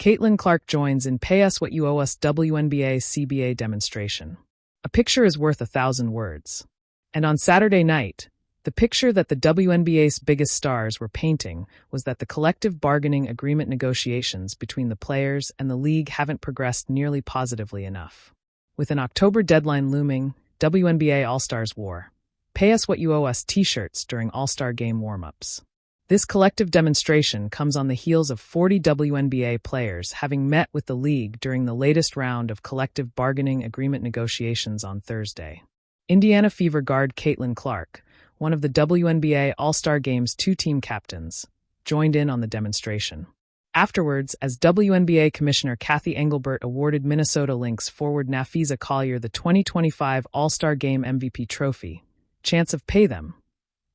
Caitlin Clark joins in Pay Us What You Owe Us WNBA CBA demonstration. A picture is worth 1,000 words. And on Saturday night, the picture that the WNBA's biggest stars were painting was that the collective bargaining agreement negotiations between the players and the league haven't progressed nearly positively enough. With an October deadline looming, WNBA All-Stars wore Pay Us What You Owe Us t-shirts during All-Star Game warmups. This collective demonstration comes on the heels of 40 WNBA players having met with the league during the latest round of collective bargaining agreement negotiations on Thursday. Indiana Fever guard Caitlin Clark, one of the WNBA All-Star Game's two team captains, joined in on the demonstration. Afterwards, as WNBA Commissioner Cathy Engelbert awarded Minnesota Lynx forward Napheesa Collier the 2025 All-Star Game MVP trophy, chants of "Pay Them"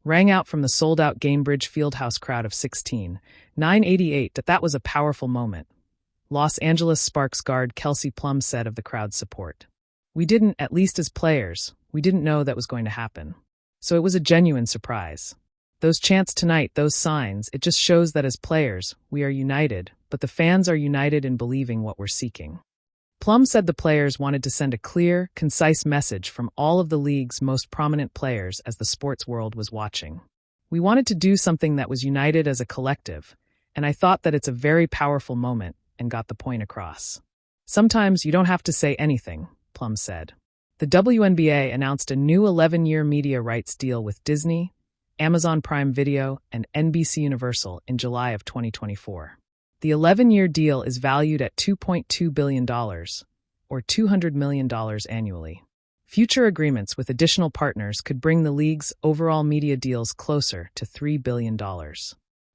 rang out from the sold-out Gainbridge Fieldhouse crowd of 16,988. That was a powerful moment. Los Angeles Sparks guard Kelsey Plum said of the crowd's support. "We didn't, at least as players, we didn't know that was going to happen. So it was a genuine surprise. Those chants tonight, those signs, it just shows that as players, we are united, but the fans are united in believing what we're seeking." Plum said the players wanted to send a clear, concise message from all of the league's most prominent players as the sports world was watching. "We wanted to do something that was united as a collective, and I thought that it's a very powerful moment and got the point across. Sometimes you don't have to say anything," Plum said. The WNBA announced a new 11-year media rights deal with Disney, Amazon Prime Video, and NBC Universal in July of 2024. The 11-year deal is valued at $2.2 billion, or $200 million annually. Future agreements with additional partners could bring the league's overall media deals closer to $3 billion.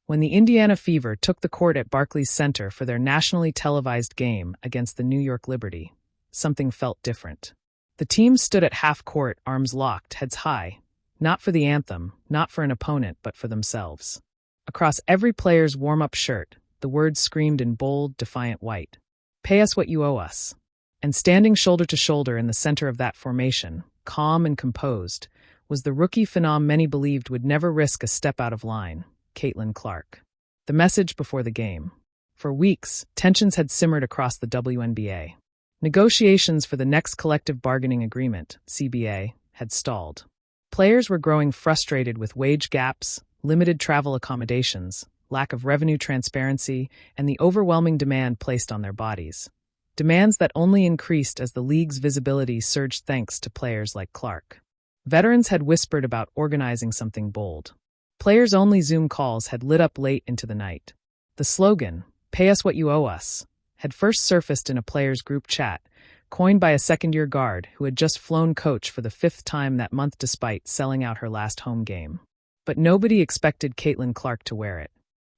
When the Indiana Fever took the court at Barclays Center for their nationally televised game against the New York Liberty, something felt different. The team stood at half-court, arms locked, heads high, not for the anthem, not for an opponent, but for themselves. Across every player's warm-up shirt, the words screamed in bold, defiant white, "Pay us what you owe us." And standing shoulder to shoulder in the center of that formation, calm and composed, was the rookie phenom many believed would never risk a step out of line, Caitlin Clark. The message before the game. For weeks, tensions had simmered across the WNBA. Negotiations for the next collective bargaining agreement, CBA, had stalled. Players were growing frustrated with wage gaps, limited travel accommodations, lack of revenue transparency, and the overwhelming demand placed on their bodies. Demands that only increased as the league's visibility surged thanks to players like Clark. Veterans had whispered about organizing something bold. Players-only Zoom calls had lit up late into the night. The slogan, "Pay us what you owe us," had first surfaced in a players' group chat, coined by a second-year guard who had just flown coach for the 5th time that month despite selling out her last home game. But nobody expected Caitlin Clark to wear it.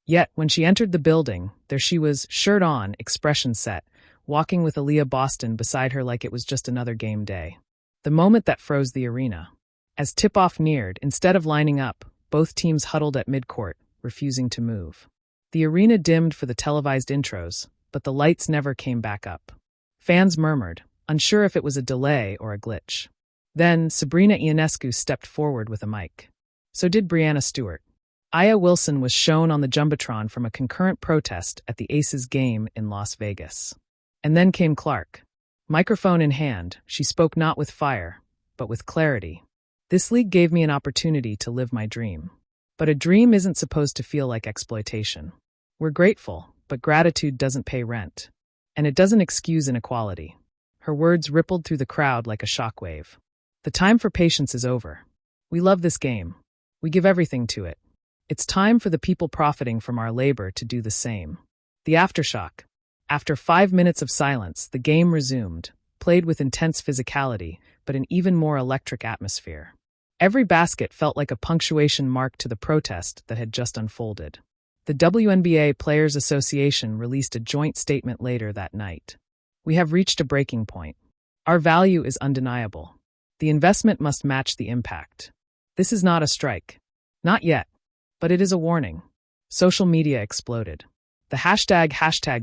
Yet, when she entered the building, there she was, shirt on, expression set, walking with Aaliyah Boston beside her like it was just another game day. The moment that froze the arena. As tip-off neared, instead of lining up, both teams huddled at midcourt, refusing to move. The arena dimmed for the televised intros, but the lights never came back up. Fans murmured, unsure if it was a delay or a glitch. Then, Sabrina Ionescu stepped forward with a mic. So did Breanna Stewart. Aya Wilson was shown on the Jumbotron from a concurrent protest at the Aces game in Las Vegas. And then came Clark. Microphone in hand, she spoke not with fire, but with clarity. "This league gave me an opportunity to live my dream. But a dream isn't supposed to feel like exploitation. We're grateful, but gratitude doesn't pay rent. And it doesn't excuse inequality." Her words rippled through the crowd like a shockwave. "The time for patience is over. We love this game. We give everything to it. It's time for the people profiting from our labor to do the same." The aftershock. After 5 minutes of silence, the game resumed, played with intense physicality, but an even more electric atmosphere. Every basket felt like a punctuation mark to the protest that had just unfolded. The WNBA Players Association released a joint statement later that night. "We have reached a breaking point. Our value is undeniable. The investment must match the impact. This is not a strike. Not yet. But it is a warning." Social media exploded. The hashtag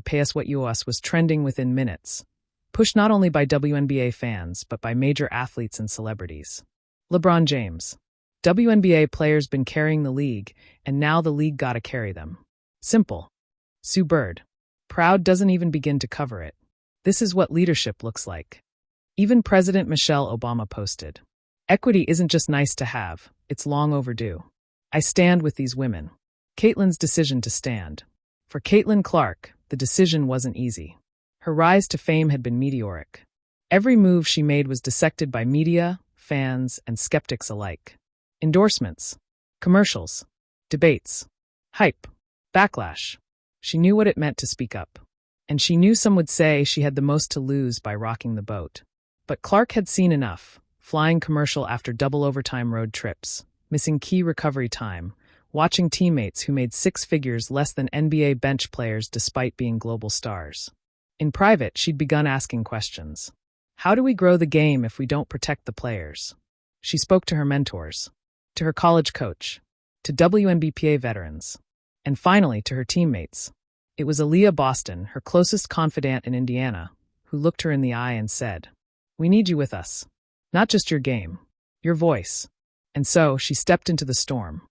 #PayUsWhatYouOweUs was trending within minutes, pushed not only by WNBA fans but by major athletes and celebrities. LeBron James. WNBA players been carrying the league, and now the league gotta carry them. Simple. Sue Bird. Proud doesn't even begin to cover it. This is what leadership looks like. Even President Michelle Obama posted, "Equity isn't just nice to have, it's long overdue. I stand with these women." Caitlyn's decision to stand. For Caitlin Clark, the decision wasn't easy. Her rise to fame had been meteoric. Every move she made was dissected by media, fans, and skeptics alike. Endorsements, commercials, debates, hype, backlash. She knew what it meant to speak up. And she knew some would say she had the most to lose by rocking the boat. But Clark had seen enough, flying commercial after double overtime road trips, missing key recovery time, watching teammates who made six figures less than NBA bench players despite being global stars. In private, she'd begun asking questions. How do we grow the game if we don't protect the players? She spoke to her mentors, to her college coach, to WNBA veterans, and finally to her teammates. It was Aaliyah Boston, her closest confidant in Indiana, who looked her in the eye and said, "We need you with us. Not just your game, your voice." And so she stepped into the storm.